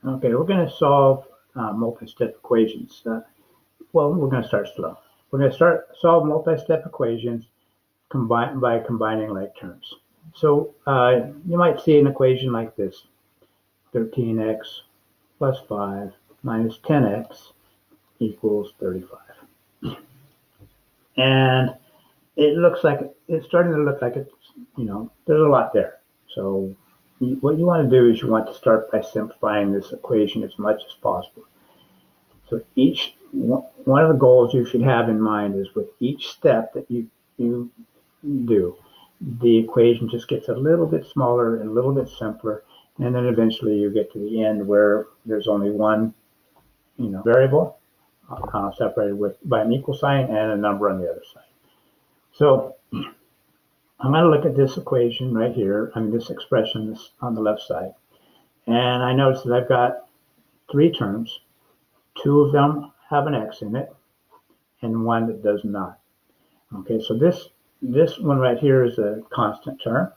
Okay, we're going to solve multi-step equations. Well, we're going to start slow. We're going to solve multi-step equations by combining like terms. So you might see an equation like this: 13x plus 5 minus 10x equals 35. And it's starting to look like there's a lot there. So what you want to do is you want to start by simplifying this equation as much as possible. So one of the goals you should have in mind is with each step that you do, the equation just gets a little bit smaller and a little bit simpler, and then eventually you get to the end where there's only one variable separated by an equal sign and a number on the other side. So I'm going to look at this equation right here, this expression on the left side, and I notice that I've got three terms. Two of them have an x in it, and one that does not. Okay, so this one right here is a constant term.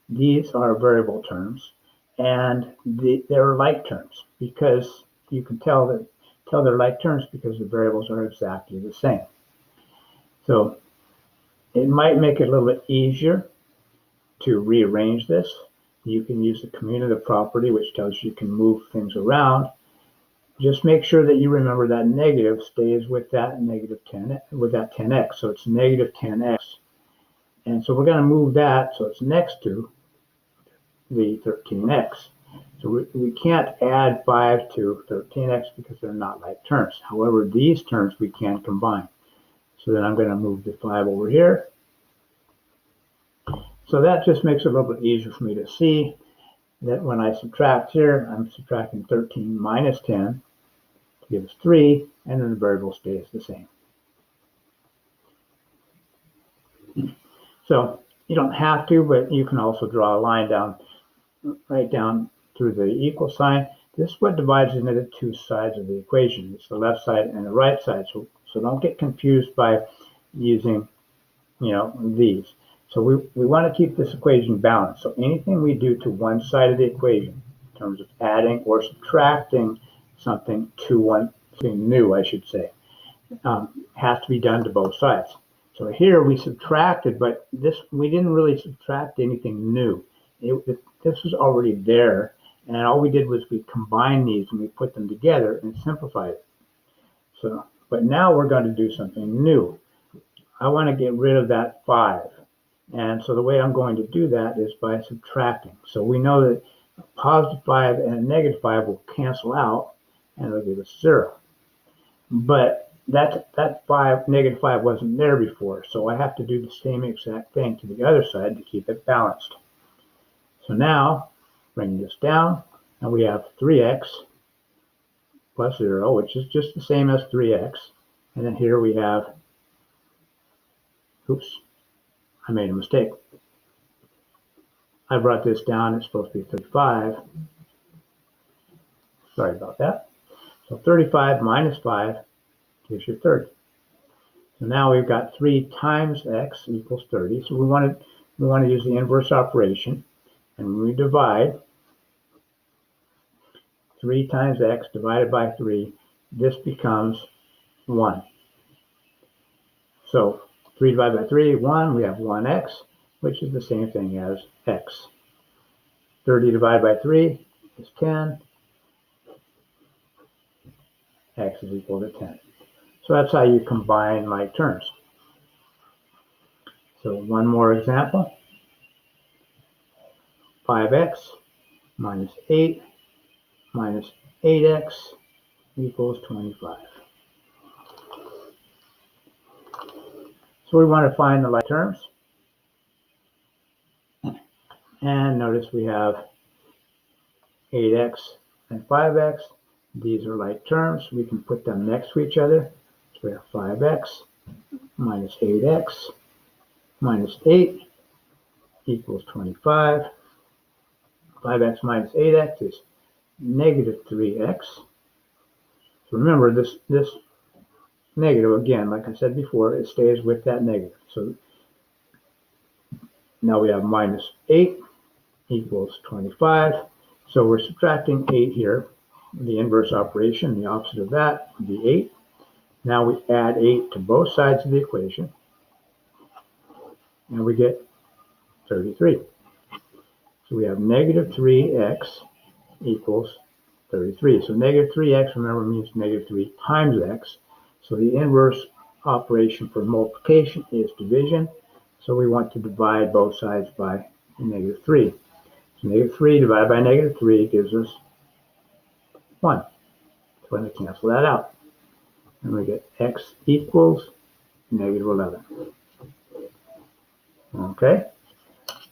These are variable terms, and they're like terms because you can tell they're like terms because the variables are exactly the same. So it might make it a little bit easier to rearrange this. You can use the commutative property, which tells you can move things around. Just make sure that you remember that negative stays with that negative 10, with that 10x. So it's negative 10x. And so we're going to move that so it's next to the 13x. So we can't add 5 to 13x because they're not like terms. However, these terms we can combine. So then I'm going to move the 5 over here. So that just makes it a little bit easier for me to see that when I subtract here, I'm subtracting 13 minus 10 to give us 3, and then the variable stays the same. So you don't have to, but you can also draw a line right down through the equal sign. This is what divides into the two sides of the equation. It's the left side and the right side. So don't get confused by using these. So we want to keep this equation balanced. So anything we do to one side of the equation, in terms of adding or subtracting something something new, I should say, has to be done to both sides. So here we subtracted, but we didn't really subtract anything new. This was already there, and all we did was we combined these and we put them together and simplified it. So, but now we're going to do something new. I want to get rid of that 5. And so the way I'm going to do that is by subtracting. So we know that a positive 5 and a negative 5 will cancel out, and it'll give us 0. But that negative 5 wasn't there before, so I have to do the same exact thing to the other side to keep it balanced. So now, bring this down, and we have 3x plus 0, which is just the same as 3x. And then here we have, oops, I made a mistake. I brought this down, it's supposed to be 35. Sorry about that. So 35 minus 5 gives you 30. So now we've got 3 times x equals 30. So we want to use the inverse operation. And when we divide, 3 times x divided by 3, this becomes 1. So 3 divided by 3, 1, we have 1x, which is the same thing as x. 30 divided by 3 is 10. X is equal to 10. So that's how you combine like terms. So one more example. 5x minus 8 minus 8x equals 25. So we want to find the like terms. And notice we have 8x and 5x. These are like terms. We can put them next to each other. So we have 5x minus 8x minus 8 equals 25. 5x minus 8x is negative 3x. So remember, this negative, again, like I said before, it stays with that negative. So now we have minus 8 equals 25. So we're subtracting 8 here. the inverse operation, the opposite of that would be 8. Now we add 8 to both sides of the equation, and we get 33. So we have negative 3x equals 33. So negative 3x, remember, means negative 3 times x. So the inverse operation for multiplication is division. So we want to divide both sides by negative 3. So negative 3 divided by negative 3 gives us 1. So we're going to cancel that out. And we get x equals negative 11. Okay?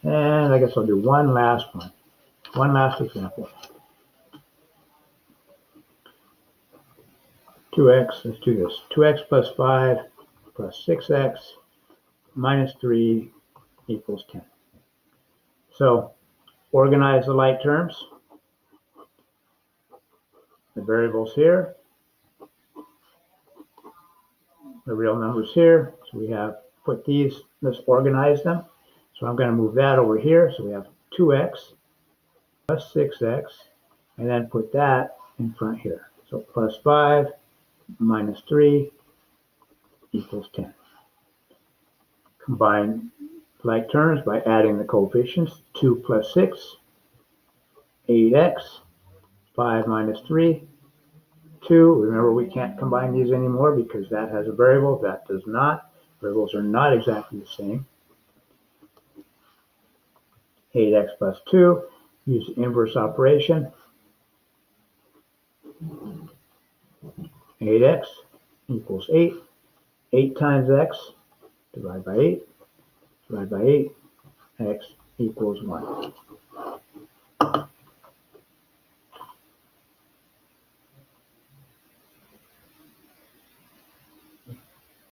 And I guess I'll do one last example. 2x, let's do this. 2x plus 5 plus 6x minus 3 equals 10. So organize the like terms. The variables here, the real numbers here. So we have put these, let's organize them. So I'm going to move that over here. So we have 2x plus 6x, and then put that in front here. So plus 5 minus 3 equals 10. Combine like terms by adding the coefficients. 2 plus 6, 8x, 5 minus 3, 2. Remember, we can't combine these anymore because that has a variable, that does not. Variables are not exactly the same. 8x plus 2, use the inverse operation. 8x equals 8. 8 times x, divide by 8, divide by 8, x equals 1.